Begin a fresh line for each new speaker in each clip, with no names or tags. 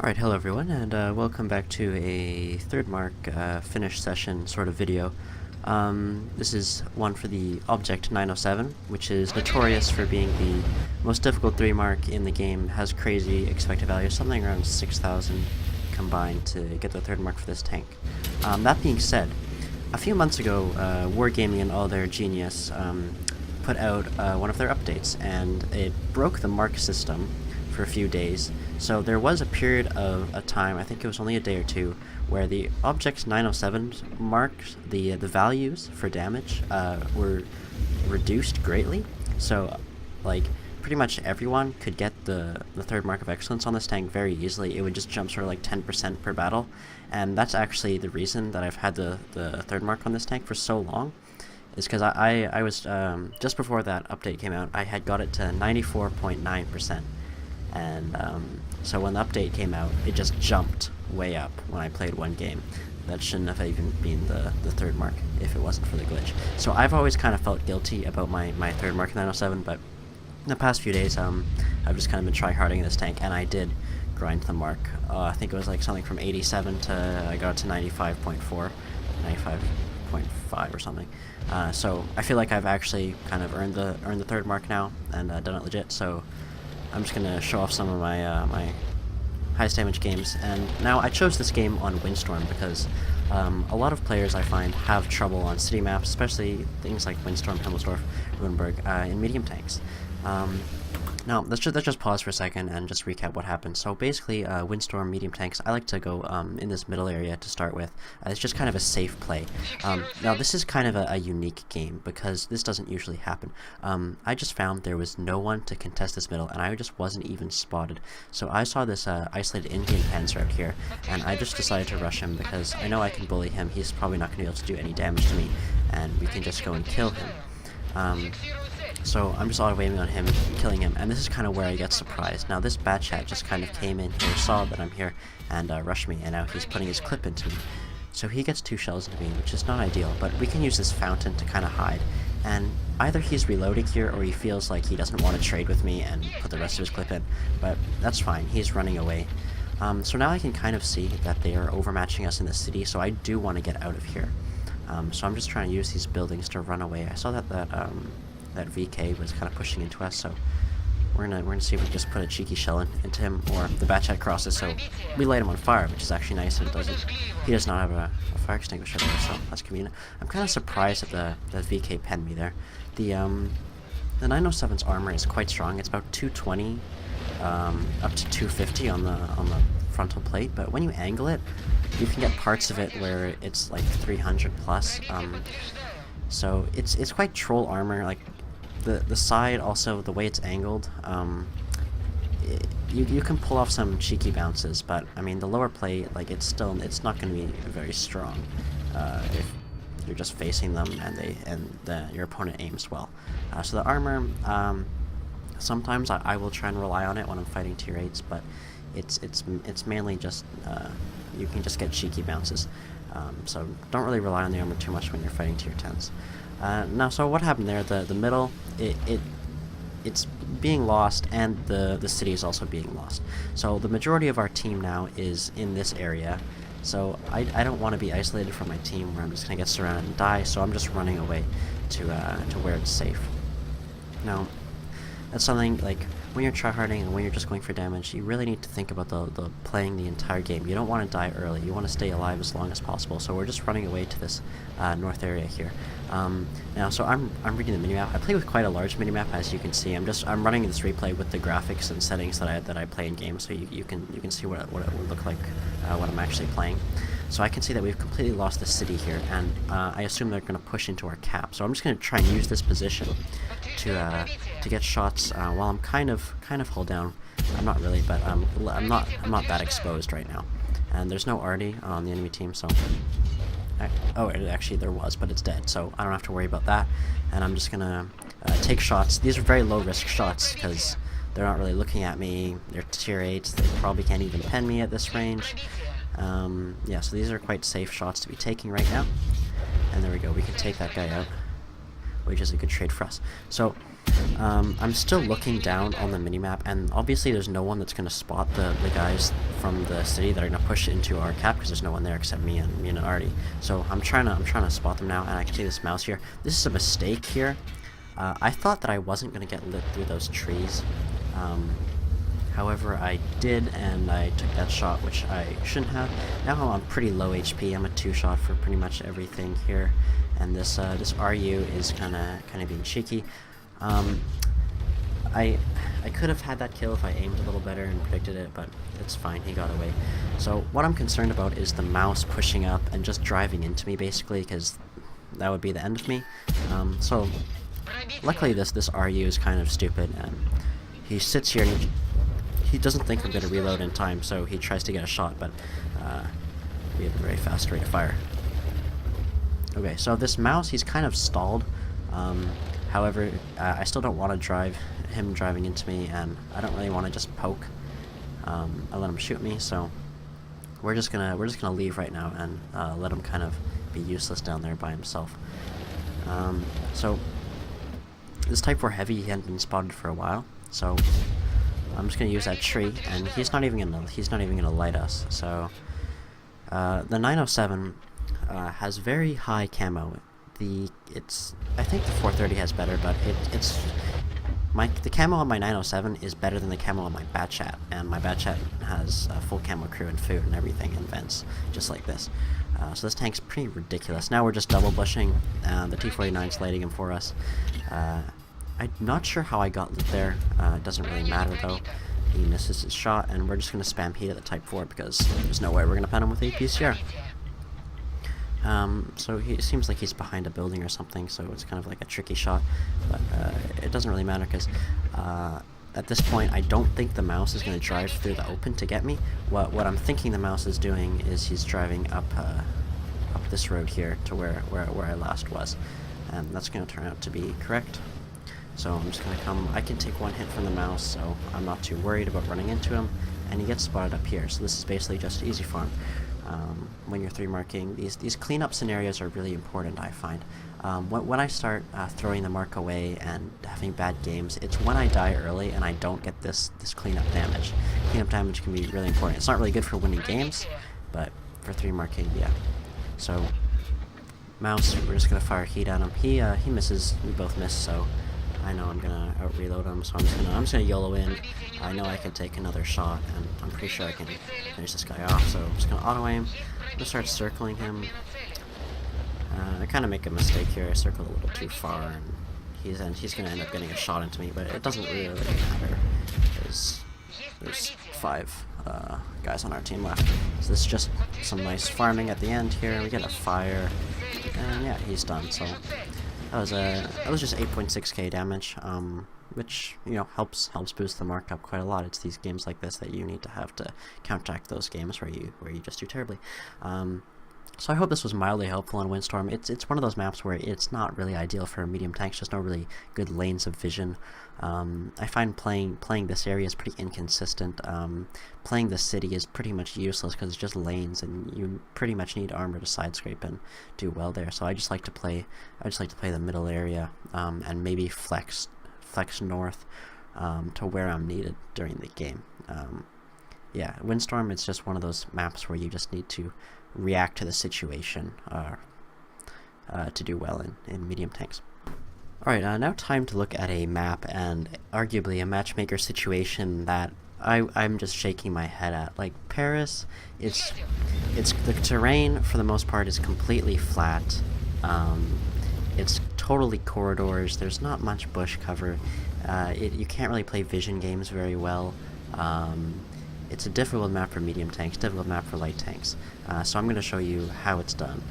Alright, hello everyone, and welcome back to a third mark finish session sort of video. This is one for the Object 907, which is notorious for being the most difficult 3 mark in the game. Has crazy expected value, something around 6,000 combined to get the third mark for this tank. That being said, a few months ago, Wargaming and all their genius put out one of their updates, and it broke the mark system for a few days. So there was a period of a time, I think it was only a day or two, where the Object 907 marks, the values for damage were reduced greatly. So, like, pretty much everyone could get the third mark of excellence on this tank very easily. It would just jump sort of like 10% per battle, and that's actually the reason that I've had the third mark on this tank for so long. Is because I was, just before that update came out, I had got it to 94.9%. And so when the update came out, it just jumped way up when I played one game. That shouldn't have even been the third mark if it wasn't for the glitch. So I've always kind of felt guilty about my third mark in 907, but in the past few days I've just kind of been tryharding this tank, and I did grind the mark. I think it was like something from 87 to I got it to 95.4, 95.5 or something. So I feel like I've actually kind of earned the third mark now and done it legit. So I'm just gonna show off some of my my highest damage games. And now I chose this game on Windstorm because a lot of players I find have trouble on city maps, especially things like Windstorm, Himmelsdorf, Ruinberg, in medium tanks. Now, let's just pause for a second and just recap what happened. So basically, Windstorm medium tanks, I like to go in this middle area to start with. It's just kind of a safe play. Now, this is kind of a unique game because this doesn't usually happen. I just found there was no one to contest this middle, and I just wasn't even spotted. So I saw this isolated Indian panzer out here, and I just decided to rush him because I know I can bully him. He's probably not going to be able to do any damage to me, and we can just go and kill him. So I'm just auto-aiming on him, killing him, and this is kind of where I get surprised. Now this Bat Chat just kind of came in here, saw that I'm here, and rushed me, and now he's putting his clip into me. So he gets 2 shells into me, which is not ideal, but we can use this fountain to kind of hide. And either he's reloading here, or he feels like he doesn't want to trade with me and put the rest of his clip in, but that's fine, he's running away. So now I can kind of see that they are overmatching us in the city, so I do want to get out of here. So I'm just trying to use these buildings to run away. I saw that that VK was kind of pushing into us, so we're gonna see if we can just put a cheeky shell into him, or the Bat Chat crosses, so we light him on fire, which is actually nice, and he does not have a fire extinguisher there, so that's convenient. I'm kind of surprised that the VK penned me there. The 907's armor is quite strong. It's about 220 up to 250 on the frontal plate, but when you angle it, you can get parts of it where it's like 300 plus. So it's quite troll armor. Like the side, also the way it's angled, you can pull off some cheeky bounces, but I mean the lower plate, like it's not going to be very strong if you're just facing them and your opponent aims well. So the armor, sometimes I will try and rely on it when I'm fighting tier 8s, but it's mainly just you can just get cheeky bounces. So don't really rely on the armor too much when you're fighting tier 10s. Now, so what happened there? The middle, it's being lost, and the city is also being lost. So the majority of our team now is in this area. So I don't want to be isolated from my team where I'm just gonna get surrounded and die. So I'm just running away to where it's safe. Now, that's something like when you're tryharding and when you're just going for damage, you really need to think about the playing the entire game. You don't want to die early. You want to stay alive as long as possible. So we're just running away to this north area here. Now, so I'm reading the minimap. I play with quite a large minimap, as you can see. I'm running this replay with the graphics and settings that I play in game, so you can see what it would look like when I'm actually playing. So I can see that we've completely lost the city here, and I assume they're going to push into our cap. So I'm just going to try and use this position to get shots while I'm kind of hull down. I'm not really, but I'm not that exposed right now. And there's no Artie on the enemy team, so actually there was, but it's dead, so I don't have to worry about that. And I'm just gonna take shots. These are very low risk shots because they're not really looking at me. They're tier 8s. They probably can't even pen me at this range. Yeah, so these are quite safe shots to be taking right now. And there we go. We can take that guy out, which is a good trade for us. So I'm still looking down on the minimap, and obviously there's no one that's going to spot the guys from the city that are going to push into our cap, because there's no one there except me and Artie. So I'm trying to spot them now, and I can see this mouse here. This is a mistake here. I thought that I wasn't going to get lit through those trees. However, I did, and I took that shot, which I shouldn't have. Now I'm on pretty low HP. I'm a 2-shot for pretty much everything here, and this RU is kind of being cheeky. I could have had that kill if I aimed a little better and predicted it, but it's fine, he got away. So what I'm concerned about is the mouse pushing up and just driving into me, basically, because that would be the end of me. So luckily this RU is kind of stupid, and he sits here and he doesn't think I'm going to reload in time, so he tries to get a shot, but we have a very fast rate of fire. Okay, so this mouse, he's kind of stalled. However, I still don't want to drive him driving into me, and I don't really want to just poke. I let him shoot me, so we're just gonna leave right now and let him kind of be useless down there by himself. So this Type 4 heavy, he hadn't been spotted for a while, so I'm just gonna use that tree, and he's not even gonna light us. So the 907 has very high camo. I think the 430 has better, but the camo on my 907 is better than the camo on my Batchat, and my Batchat has a full camo crew and food and everything and vents, just like this. So this tank's pretty ridiculous. Now we're just double bushing, the T-49's lighting him for us. I'm not sure how I got lit there. It doesn't really matter though. He misses his shot, and we're just going to spam heat at the Type 4 because there's no way we're going to pen him with a PCR. So it seems like he's behind a building or something, so it's kind of like a tricky shot, but it doesn't really matter because at this point I don't think the mouse is going to drive through the open to get me. What I'm thinking the mouse is doing is he's driving up this road here to where I last was, and that's going to turn out to be correct. So I'm just going to come. I can take one hit from the mouse, so I'm not too worried about running into him, and he gets spotted up here, so this is basically just easy farm. When you're 3-marking, these cleanup scenarios are really important, I find. When I start throwing the mark away and having bad games, it's when I die early and I don't get this cleanup damage. Cleanup damage can be really important. It's not really good for winning games, but for 3-marking, yeah. So, mouse, we're just gonna fire heat at him. He misses, we both miss, so I know I'm gonna out-reload him, so I'm just gonna YOLO in. I know I can take another shot, and I'm pretty sure I can finish this guy off, so I'm just gonna auto-aim. I'm gonna start circling him. I kind of make a mistake here. I circled a little too far, and he's gonna end up getting a shot into me, but it doesn't really matter, because there's 5 guys on our team left. So this is just some nice farming at the end here. We get a fire, and yeah, he's done, so that was just 8.6k damage, which, you know, helps boost the markup quite a lot. It's these games like this that you need to have to counteract those games where you just do terribly. So I hope this was mildly helpful on Windstorm. It's one of those maps where it's not really ideal for medium tanks. There's no really good lanes of vision. I find playing this area is pretty inconsistent. Playing the city is pretty much useless because it's just lanes, and you pretty much need armor to side scrape and do well there. So I just like to play the middle area, and maybe flex north to where I'm needed during the game. Yeah, Windstorm, it's just one of those maps where you just need to react to the situation to do well in medium tanks. Alright, now time to look at a map and arguably a matchmaker situation that I'm just shaking my head at. Like, Paris, it's the terrain for the most part is completely flat. It's totally corridors. There's not much bush cover. You can't really play vision games very well. It's a difficult map for medium tanks, difficult map for light tanks. So I'm going to show you how it's done.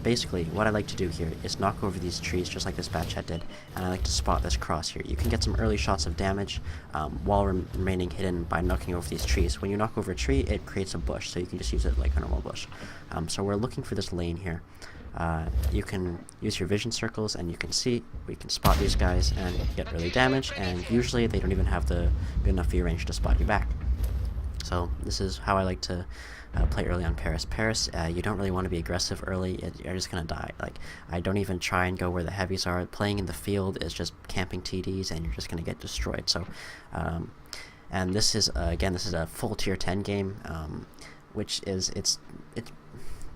Basically, what I like to do here is knock over these trees just like this Batchat did, and I like to spot this cross here. You can get some early shots of damage while remaining hidden by knocking over these trees. When you knock over a tree, it creates a bush, so you can just use it like a normal bush. So we're looking for this lane here. You can use your vision circles, and you can see, we can spot these guys and get early damage, and usually they don't even have the good enough view range to spot you back. So this is how I like to play early on Paris. Paris, you don't really want to be aggressive early. You're just gonna die. Like, I don't even try and go where the heavies are. Playing in the field is just camping TDs, and you're just gonna get destroyed. So, and this is again, this is a full tier 10 game, which is it's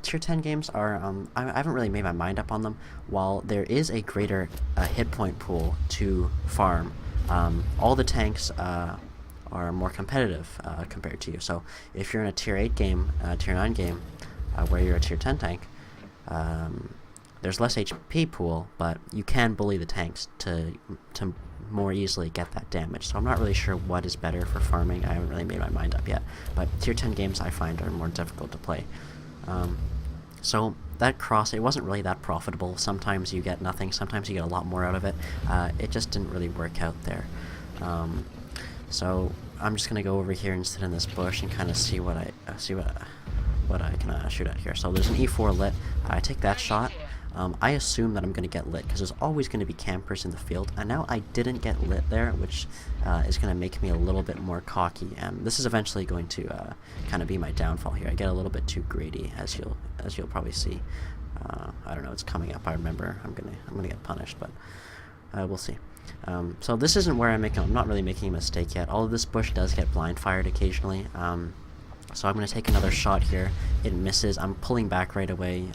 tier 10 games are I haven't really made my mind up on them. While there is a greater hit point pool to farm, all the tanks are more competitive compared to you. So if you're in a tier 8 game, tier 9 game, where you're a tier 10 tank, there's less HP pool, but you can bully the tanks to more easily get that damage. So I'm not really sure what is better for farming. I haven't really made my mind up yet. But tier 10 games I find are more difficult to play. So that cross, it wasn't really that profitable. Sometimes you get nothing, sometimes you get a lot more out of it. It just didn't really work out there. So I'm just gonna go over here and sit in this bush and kind of see what I can shoot at here. So there's an E4 lit. I take that shot. I assume that I'm going to get lit because there's always going to be campers in the field, and now I didn't get lit there, which is going to make me a little bit more cocky, and this is eventually going to kind of be my downfall here. I get a little bit too greedy, as you'll probably see. I don't know, it's coming up. I remember I'm gonna get punished, but we'll see. So this isn't where I'm not really making a mistake yet. All of this bush does get blind fired occasionally. So I'm going to take another shot here. It misses. I'm pulling back right away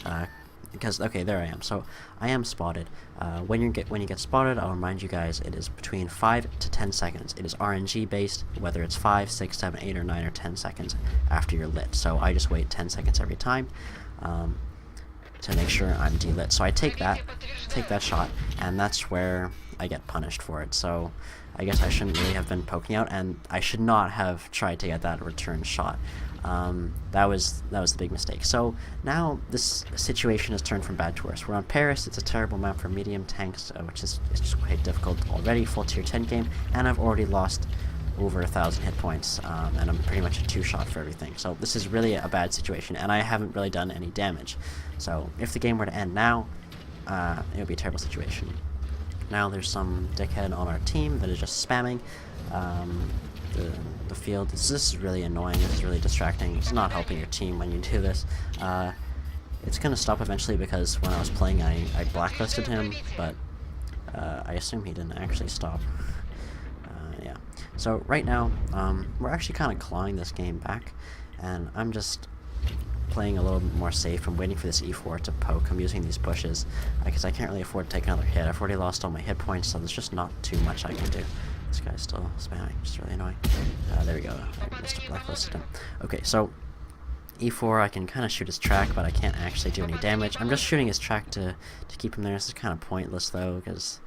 because, okay, there I am. So I am spotted. When you get spotted, I'll remind you guys, it is between 5 to 10 seconds. It is RNG based, whether it's 5, 6, 7, 8, or 9, or 10 seconds after you're lit. So I just wait 10 seconds every time to make sure I'm delit. So I take that shot, and that's where I get punished for it. So I guess I shouldn't really have been poking out, and I should not have tried to get that return shot. That was the big mistake. So now this situation has turned from bad to worse. We're on Paris. It's a terrible map for medium tanks, which is just quite difficult already. Full tier 10 game, and I've already lost over 1,000 hit points, and I'm pretty much a 2-shot for everything. So this is really a bad situation, and I haven't really done any damage. So if the game were to end now, it would be a terrible situation. Now there's some dickhead on our team that is just spamming the field. This is really annoying. This is really distracting. It's not helping your team when you do this. It's going to stop eventually because when I was playing I blacklisted him, but I assume he didn't actually stop. Yeah. So right now, we're actually kind of clawing this game back, and I'm just playing a little bit more safe. I'm waiting for this E4 to poke. I'm using these bushes because I can't really afford to take another hit. I've already lost all my hit points, so there's just not too much I can do. This guy's still spamming, just really annoying. There we go. I missed a blacklisted him. Okay, so E4, I can kind of shoot his track, but I can't actually do any damage. I'm just shooting his track to keep him there. This is kind of pointless though, because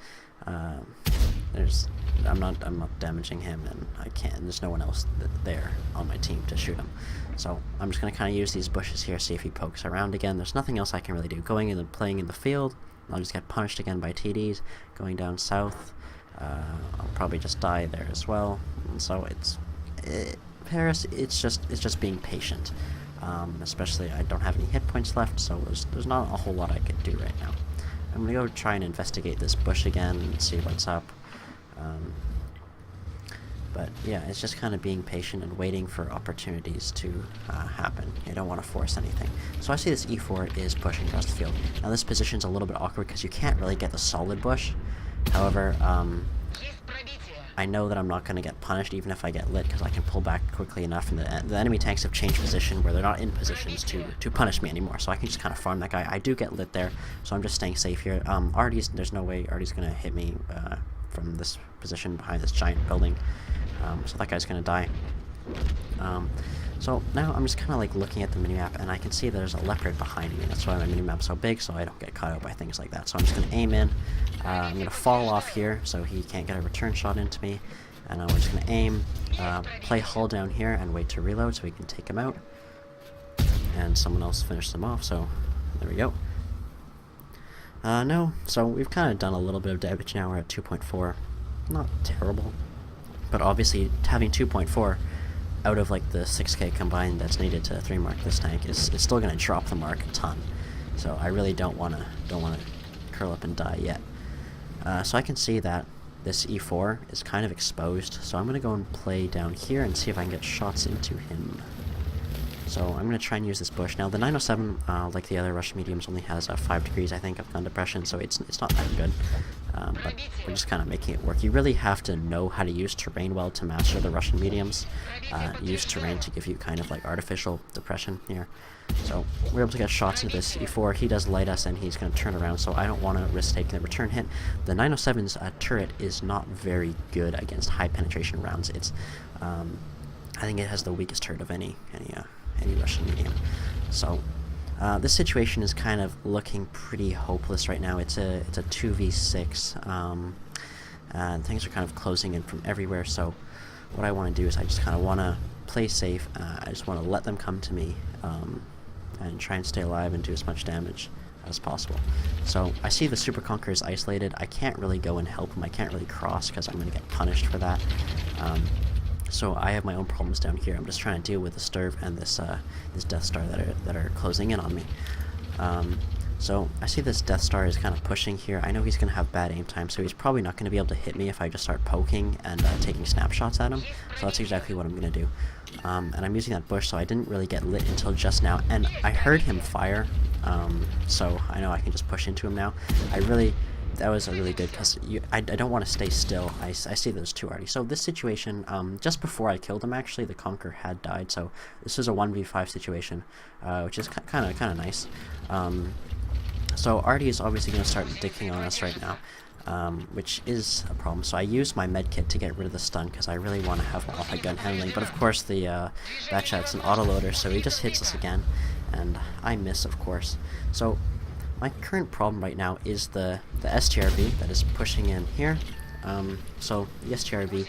I'm not damaging him, and I can't. There's no one else there on my team to shoot him. So I'm just gonna kind of use these bushes here, see if he pokes around again. There's nothing else I can really do. Going in and playing in the field, I'll just get punished again by TDs. Going down south, I'll probably just die there as well. And so Paris, it's just being patient. Especially I don't have any hit points left, so there's not a whole lot I could do right now. I'm gonna go try and investigate this bush again and see what's up. But yeah, it's just kind of being patient and waiting for opportunities to happen. You don't want to force anything. So I see this E4 is pushing across the field. Now this position's a little bit awkward because you can't really get the solid bush. However, I know that I'm not going to get punished even if I get lit because I can pull back quickly enough, and the enemy tanks have changed position where they're not in positions to punish me anymore, so I can just kind of farm that guy. I do get lit there, so I'm just staying safe here. There's no way Artie's going to hit me from this position behind this giant building, so that guy's going to die. So now I'm just kind of like looking at the minimap, and I can see there's a leopard behind me. That's why my minimap's so big, so I don't get caught out by things like that. So I'm just going to aim in. I'm going to fall off here so he can't get a return shot into me. And I'm just going to aim, play hull down here, and wait to reload so we can take him out. And someone else finish them off, so there we go. No, so we've kind of done a little bit of damage now. We're at 2.4. Not terrible. But obviously, having 2.4 out of like the 6k combined that's needed to 3-mark this tank is still going to drop the mark a ton. So I really don't want to curl up and die yet. So I can see that this E4 is kind of exposed, so I'm going to go and play down here and see if I can get shots into him. So I'm going to try and use this bush. Now the 907, like the other Russian mediums, only has 5 degrees, I think, of gun depression, so it's not that good. But we're just kind of making it work. You really have to know how to use terrain well to master the Russian mediums. Use terrain to give you kind of like artificial depression here. So we're able to get shots into this E4. He does light us and he's going to turn around, so I don't want to risk taking the return hit. The 907's turret is not very good against high penetration rounds. It's I think it has the weakest turret of any Russian medium. So this situation is kind of looking pretty hopeless right now. It's a 2v6, and things are kind of closing in from everywhere. So what I want to do is I just kind of want to play safe. I just want to let them come to me and try and stay alive and do as much damage as possible. So I see the Super Conqueror is isolated. I can't really go and help him. I can't really cross because I'm going to get punished for that. So I have my own problems down here. I'm just trying to deal with the Sturv and this Death Star that are closing in on me. So I see this Death Star is kind of pushing here. I know he's going to have bad aim time, so he's probably not going to be able to hit me if I just start poking and taking snapshots at him. So that's exactly what I'm going to do. And I'm using that bush, so I didn't really get lit until just now. And I heard him fire, so I know I can just push into him now. That was a really good, because I don't want to stay still. I see those two already. So this situation, just before I killed him, actually, the Conqueror had died. So this is a 1v5 situation, which is kind of nice. So Artie is obviously going to start dicking on us right now, which is a problem. So I use my medkit to get rid of the stun, because I really want to have my gun handling. But of course, the Batchat's an autoloader, so he just hits us again, and I miss, of course. So my current problem right now is the STRV that is pushing in here. So the STRV,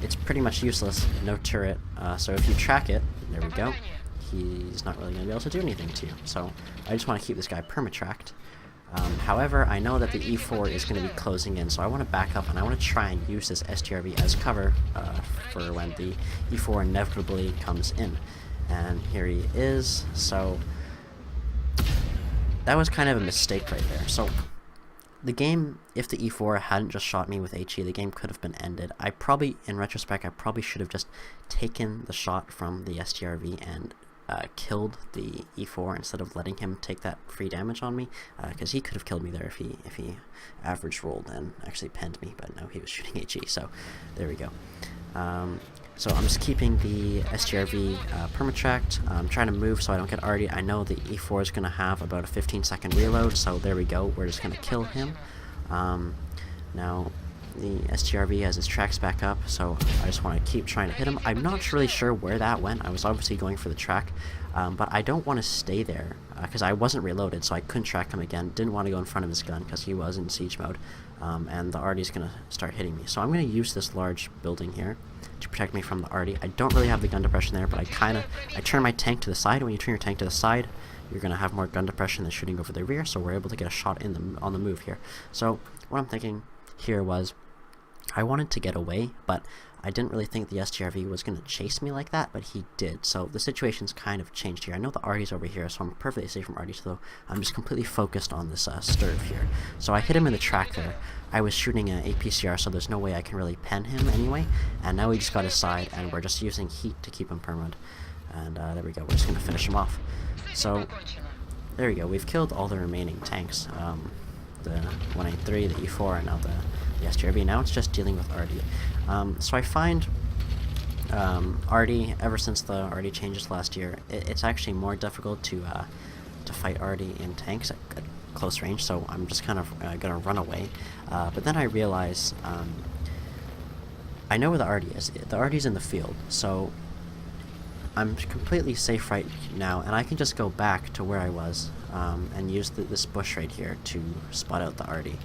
it's pretty much useless, no turret. So if you track it, there we go, he's not really going to be able to do anything to you. So I just want to keep this guy perma-tracked. However, I know that the E4 is going to be closing in, so I want to back up and I want to try and use this STRV as cover for when the E4 inevitably comes in. And here he is. So that was kind of a mistake right there. So the game, if the E4 hadn't just shot me with HE, the game could have been ended. In retrospect, I probably should have just taken the shot from the STRV and killed the E4 instead of letting him take that free damage on me, because he could have killed me there if he average rolled and actually penned me, but no, he was shooting HE, so there we go. So I'm just keeping the STRV perma-tracked. I'm trying to move so I don't get Artie. I know the E4 is going to have about a 15-second reload, so there we go. We're just going to kill him. Now, the STRV has his tracks back up, so I just want to keep trying to hit him. I'm not really sure where that went. I was obviously going for the track, but I don't want to stay there, because I wasn't reloaded, so I couldn't track him again. Didn't want to go in front of his gun, because he was in siege mode, and the Artie's going to start hitting me. So I'm going to use this large building here to protect me from the Artie. I don't really have the gun depression there, but I turn my tank to the side. When you turn your tank to the side, you're going to have more gun depression than shooting over the rear, so we're able to get a shot on the move here. So what I'm thinking here was, I wanted to get away, but I didn't really think the STRV was going to chase me like that, but he did. So the situation's kind of changed here. I know the Artie's over here, so I'm perfectly safe from Artie, so I'm just completely focused on this Sturv here. So I hit him in the track there. I was shooting an APCR, so there's no way I can really pen him anyway, and now he just got his side, and we're just using heat to keep him permed. And there we go, we're just going to finish him off. So there we go, we've killed all the remaining tanks. The 183, the E4, and now the STRV. Now it's just dealing with Artie. So I find Artie, ever since the Artie changes last year, it's actually more difficult to fight Artie in tanks at close range, so I'm just kind of gonna run away. But then I realize, I know where the Artie is. The Artie's in the field, so I'm completely safe right now, and I can just go back to where I was and use this bush right here to spot out the Artie.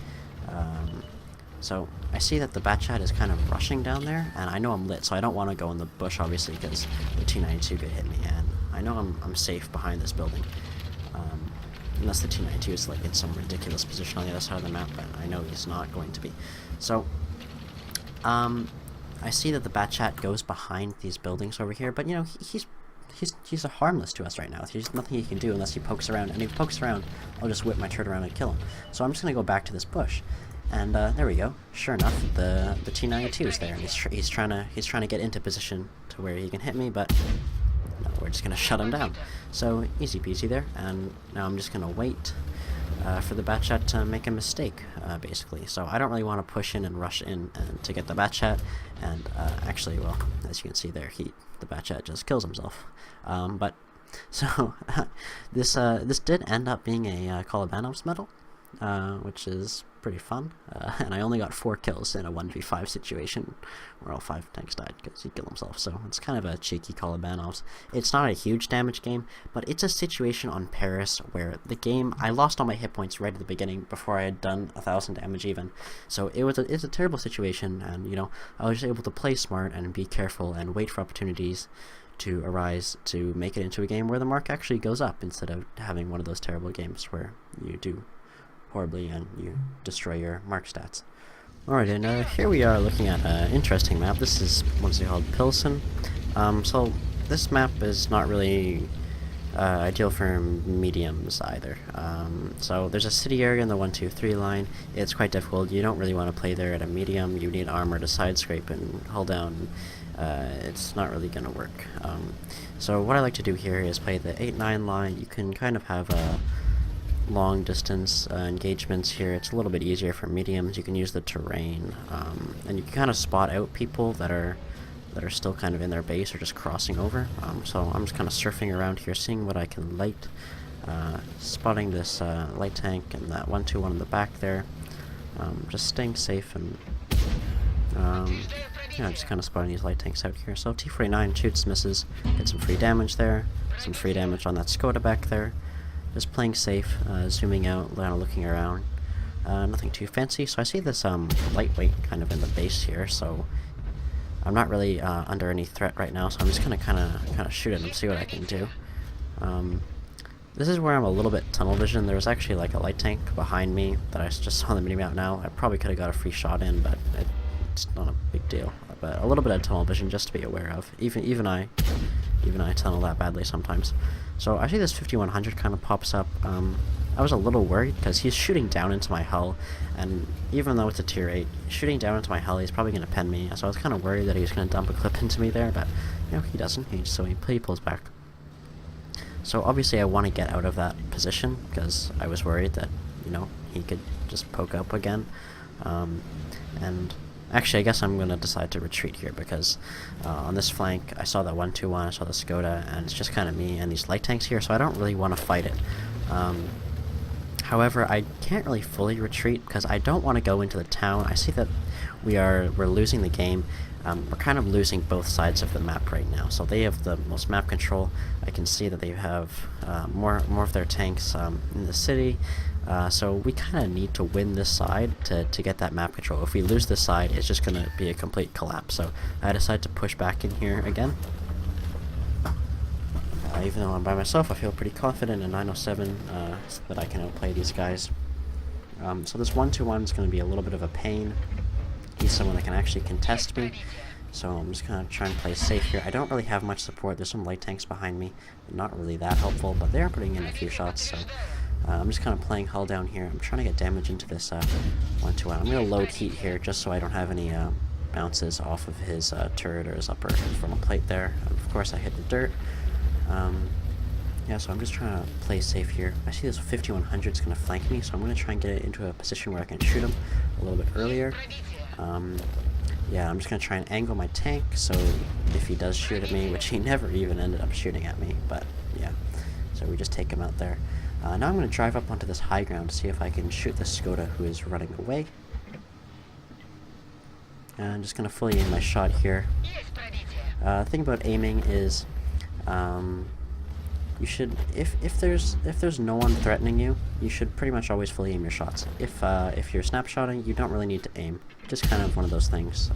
So I see that the Batchat is kind of rushing down there, and I know I'm lit, so I don't want to go in the bush, obviously, because the T-92 could hit me, and I know I'm safe behind this building. Unless the T-92 is like in some ridiculous position on the other side of the map, but I know he's not going to be. So, I see that the Batchat goes behind these buildings over here, but you know, he's harmless to us right now. There's nothing he can do unless he pokes around, and if he pokes around, I'll just whip my turret around and kill him. So I'm just going to go back to this bush. And there we go. Sure enough, the T-92 is there, and he's trying to get into position to where he can hit me, but no, we're just gonna shut him down. So easy peasy there. And now I'm just gonna wait for the Batchat to make a mistake, basically. So I don't really want to push in and rush in to get the Batchat, and actually, well, as you can see there, the Batchat just kills himself. But so this did end up being a Kolobanov's medal, which is pretty fun, and I only got 4 kills in a 1v5 situation where all 5 tanks died because he killed himself, so it's kind of a cheeky Kolobanov's. It's not a huge damage game, but it's a situation on Paris where the game, I lost all my hit points right at the beginning before I had done 1,000 damage even, so it's a terrible situation, and you know, I was just able to play smart and be careful and wait for opportunities to arise to make it into a game where the mark actually goes up instead of having one of those terrible games where you do horribly and you destroy your mark stats. Alright, and here we are looking at an interesting map. This is what's called Pilsen. So this map is not really ideal for mediums either. So there's a city area in the 1-2-3 line. It's quite difficult. You don't really want to play there at a medium. You need armor to side scrape and hold down. It's not really going to work. So what I like to do here is play the 8-9 line. You can kind of have a long distance engagements here. It's a little bit easier for mediums. You can use the terrain, and you can kind of spot out people that are still kind of in their base or just crossing over. So I'm just kind of surfing around here, seeing what I can light, spotting this light tank and that 1-2-1 in the back there, just staying safe and yeah, just kind of spotting these light tanks out here. So T-49 shoots, misses, get some free damage there, some free damage on that Skoda back there. Just playing safe, zooming out, looking around. Nothing too fancy. So I see this lightweight kind of in the base here, so I'm not really under any threat right now, so I'm just gonna kind of shoot at him, see what I can do. This is where I'm a little bit tunnel vision. There was actually like a light tank behind me that I just saw the mini-map now. I probably could have got a free shot in, but it's not a big deal. But a little bit of tunnel vision just to be aware of. Even I tunnel that badly sometimes. So I see this 5100 kind of pops up. I was a little worried because he's shooting down into my hull, and even though it's a tier 8, shooting down into my hull, he's probably going to pen me. So I was kind of worried that he was going to dump a clip into me there, but you know, he doesn't. He pulls back. So obviously I want to get out of that position because I was worried that, you know, he could just poke up again. And actually, I guess I'm going to decide to retreat here because on this flank, I saw that 1-2-1, I saw the Skoda, and it's just kind of me and these light tanks here, so I don't really want to fight it. However, I can't really fully retreat because I don't want to go into the town. I see that we're losing the game. We're kind of losing both sides of the map right now. So they have the most map control. I can see that they have more of their tanks in the city. So we kind of need to win this side to get that map control. If we lose this side, it's just going to be a complete collapse. So I decided to push back in here again. Even though I'm by myself, I feel pretty confident in 907 that I can outplay these guys. So this 1-2-1 is going to be a little bit of a pain. He's someone that can actually contest me, so I'm just going to try and play safe here. I don't really have much support. There's some light tanks behind me. Not really that helpful, but they are putting in a few shots, so I'm just kind of playing hull down here. I'm trying to get damage into this 1-2-1. I'm going to load heat here just so I don't have any bounces off of his turret or his upper frontal plate there. Of course, I hit the dirt. Yeah, so I'm just trying to play safe here. I see this 5100 is going to flank me, so I'm going to try and get it into a position where I can shoot him a little bit earlier. Yeah, I'm just going to try and angle my tank, so if he does shoot at me, which he never even ended up shooting at me, but yeah, so we just take him out there. Now I'm going to drive up onto this high ground to see if I can shoot the Skoda who is running away. And I'm just going to fully aim my shot here. The thing about aiming is you should, if there's no one threatening you, you should pretty much always fully aim your shots. If you're snapshotting, you don't really need to aim. Just kind of one of those things.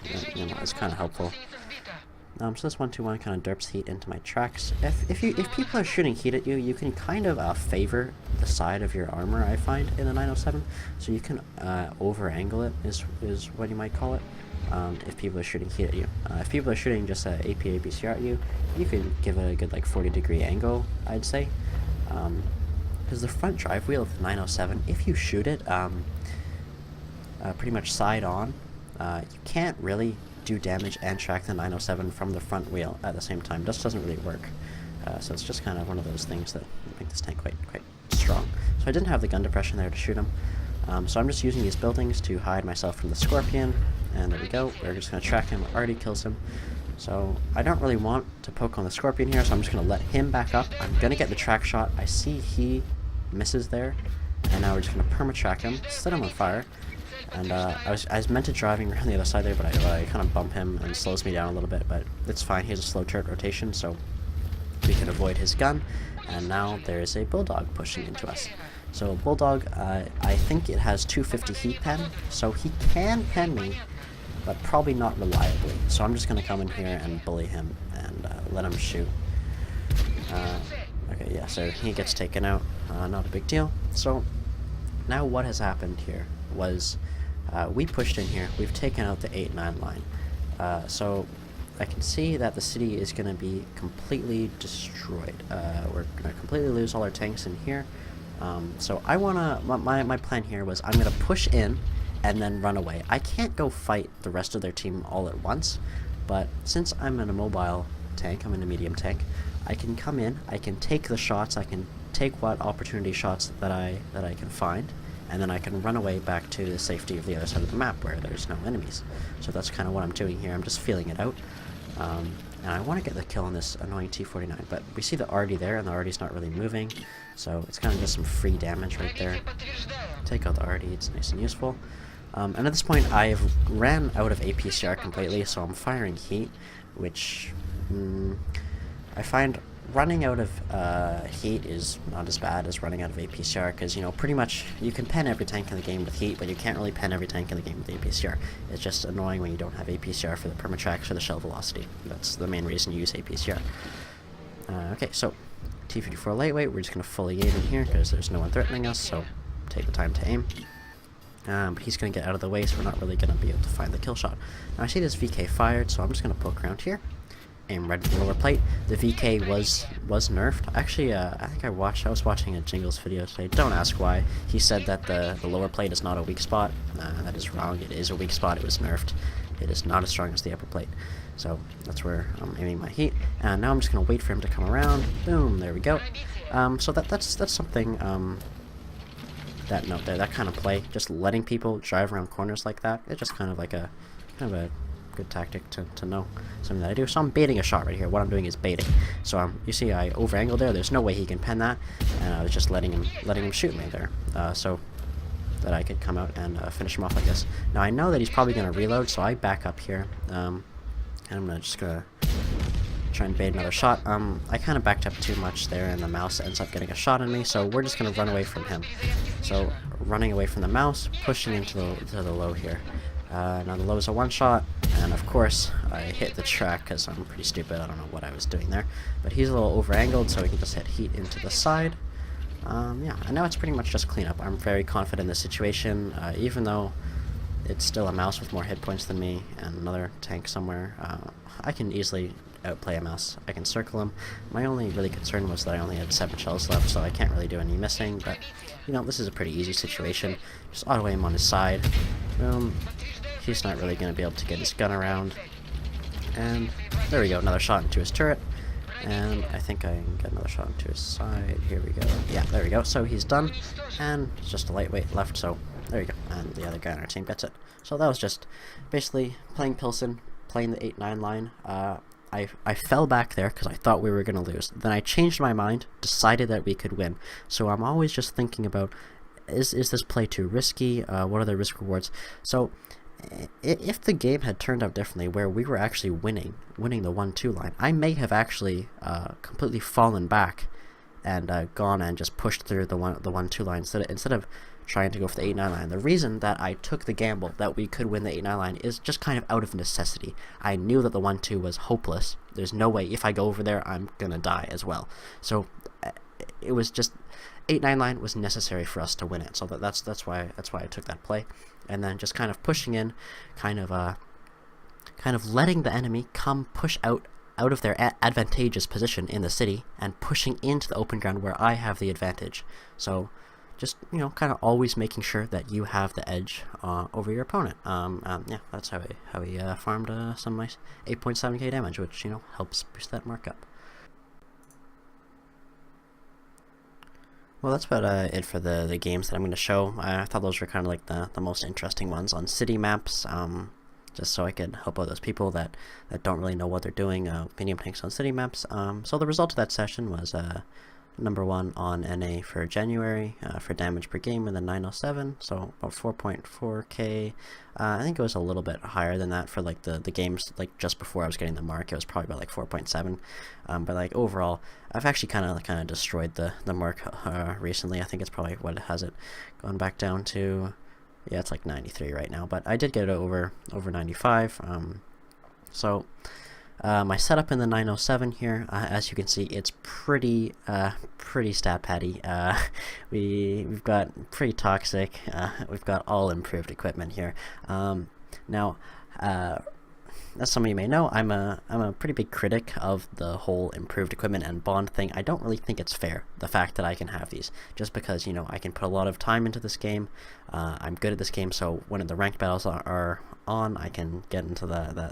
It's kind of helpful. So this 1-2-1 kind of derps heat into my tracks. If people are shooting heat at you, you can kind of favor the side of your armor, I find, in the 907. So you can over angle it is what you might call it. If people are shooting heat at you. If people are shooting just APA BCR at you, you could give it a good like 40-degree angle, I'd say. because the front drive wheel of the 907, if you shoot it pretty much side on, you can't really do damage and track the 907 from the front wheel at the same time. It just doesn't really work. So it's just kind of one of those things that make this tank quite strong. So I didn't have the gun depression there to shoot him. So I'm just using these buildings to hide myself from the Scorpion, and there we go. We're just going to track him. Already kills him. So I don't really want to poke on the Scorpion here, so I'm just going to let him back up. I'm going to get the track shot. I see he misses there, and now we're just going to perma-track him, set him on fire. And I was meant to driving around the other side there, but I kind of bump him and slows me down a little bit, but it's fine. He has a slow turret rotation, so we can avoid his gun. And now there is a Bulldog pushing into us. So Bulldog, I think it has 250 heat pen, so he can pen me, but probably not reliably. So I'm just going to come in here and bully him and let him shoot. Okay, yeah, so he gets taken out. Not a big deal. So now what has happened here was we pushed in here. We've taken out the 8-9 line. So I can see that the city is going to be completely destroyed. We're going to completely lose all our tanks in here. So I want to, my plan here was I'm going to push in and then run away. I can't go fight the rest of their team all at once, but since I'm in a mobile tank, I'm in a medium tank, I can come in, I can take the shots, I can take what opportunity shots that I can find, and then I can run away back to the safety of the other side of the map where there's no enemies. So that's kind of what I'm doing here. I'm just feeling it out. And I want to get the kill on this annoying T-49, but we see the Arty there, and the Arty's not really moving, so it's kind of just some free damage right there. Take out the Arty, it's nice and useful. And at this point, I've ran out of APCR completely, so I'm firing heat, which I find running out of heat is not as bad as running out of APCR, because, you know, pretty much you can pen every tank in the game with heat, but you can't really pen every tank in the game with APCR. It's just annoying when you don't have APCR for the permatracks or the shell velocity. That's the main reason you use APCR. Okay, so T-54 lightweight, we're just going to fully aim in here, because there's no one threatening us, so take the time to aim. But he's going to get out of the way, so we're not really going to be able to find the kill shot. Now I see this VK fired, so I'm just going to poke around here. Aim right at the lower plate. The VK was nerfed. Actually, I think I was watching a Jingles video today. Don't ask why. He said that the lower plate is not a weak spot. That is wrong. It is a weak spot. It was nerfed. It is not as strong as the upper plate. So that's where I'm aiming my heat. And now I'm just going to wait for him to come around. Boom, there we go. So that's something, that note there, that kind of play, just letting people drive around corners like that, it's just kind of a good tactic to know, something that I do. So I'm baiting a shot right here. What I'm doing is baiting. So you see I over-angled there. There's no way he can pen that, and I was just letting him shoot me there, so that I could come out and finish him off like this. Now I know that he's probably going to reload, so I back up here, and I'm just gonna try and bait another shot. I kind of backed up too much there, and the mouse ends up getting a shot on me, so we're just going to run away from him. So running away from the mouse, pushing into the low here. Now the low is a one-shot, and of course I hit the track because I'm pretty stupid. I don't know what I was doing there, but he's a little over-angled, so we can just hit heat into the side. Yeah, and now it's pretty much just cleanup. I'm very confident in this situation, even though it's still a mouse with more hit points than me and another tank somewhere. I can easily outplay a mouse. I can circle him. My only really concern was that I only had 7 shells left, so I can't really do any missing, but, you know, this is a pretty easy situation. Just auto aim on his side. Boom. He's not really going to be able to get his gun around. And there we go, another shot into his turret. And I think I can get another shot into his side. Here we go. Yeah, there we go. So he's done. And it's just a lightweight left, so there you go. And the other guy on our team gets it. So that was just basically playing Pilsen, playing the 8-9 line. I fell back there because I thought we were going to lose. Then I changed my mind, decided that we could win. So I'm always just thinking about, is this play too risky? What are the risk rewards? So if the game had turned out differently, where we were actually winning the 1-2 line, I may have actually completely fallen back and gone and just pushed through the 1-2 line instead of trying to go for the 8-9 line. The reason that I took the gamble that we could win the 8-9 line is just kind of out of necessity. I knew that the 1-2 was hopeless. There's no way if I go over there I'm gonna die as well. So it was just 8-9 line was necessary for us to win it. So that's why I took that play, and then just kind of pushing in, kind of letting the enemy come push out out of their advantageous position in the city and pushing into the open ground where I have the advantage. So just, kind of always making sure that you have the edge over your opponent. Yeah, that's how he farmed some nice 8.7k damage, which, helps boost that mark up. Well, that's about it for the games that I'm going to show. I thought those were kind of like the most interesting ones on city maps, just so I could help out those people that don't really know what they're doing, medium tanks on city maps. So the result of that session was number 1 on NA for January for damage per game in the 907, so about 4.4k. I think it was a little bit higher than that for like the games like just before I was getting the mark. It was probably about like 4.7, but like overall I've actually kind of destroyed the mark recently. I think it's probably what it has it going back down to. Yeah, it's like 93 right now, but I did get it over 95. So my setup in the 907 here, as you can see, it's pretty stat patty. We've got pretty toxic. We've got all improved equipment here. Now, as some of you may know, I'm a pretty big critic of the whole improved equipment and bond thing. I don't really think it's fair, the fact that I can have these, just because, I can put a lot of time into this game. I'm good at this game, so when the ranked battles are on, I can get into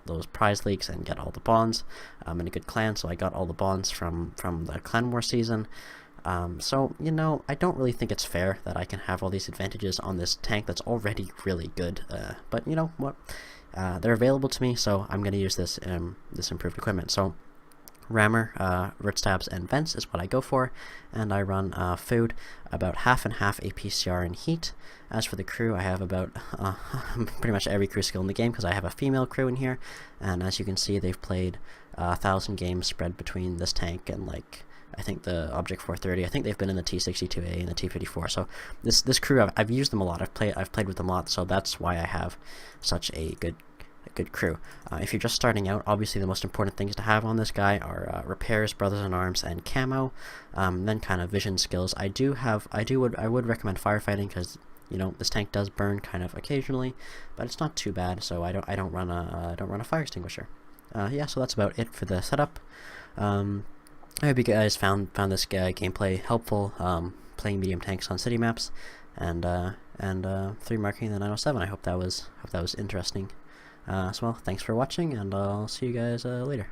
those prize leagues and get all the bonds. I'm in a good clan, so I got all the bonds from the Clan War season. So, I don't really think it's fair that I can have all these advantages on this tank that's already really good, but you know what? They're available to me, so I'm going to use this improved equipment. So rammer, vert stabs, and vents is what I go for, and I run food, about half and half APCR and heat. As for the crew, I have about pretty much every crew skill in the game because I have a female crew in here, and as you can see, they've played 1,000 games spread between this tank and like I think the Object 430. I think they've been in the T62A and the T54. So this crew, I've used them a lot. I've played with them a lot. So that's why I have such a good crew. If you're just starting out, obviously the most important things to have on this guy are repairs, brothers in arms, and camo. Then kind of vision skills. I would recommend firefighting because this tank does burn kind of occasionally, but it's not too bad. So I don't run a fire extinguisher. Yeah, so that's about it for the setup. I hope you guys found this gameplay helpful, playing medium tanks on city maps, and 3 marking the 907. I hope that was interesting. So well, thanks for watching, and I'll see you guys later.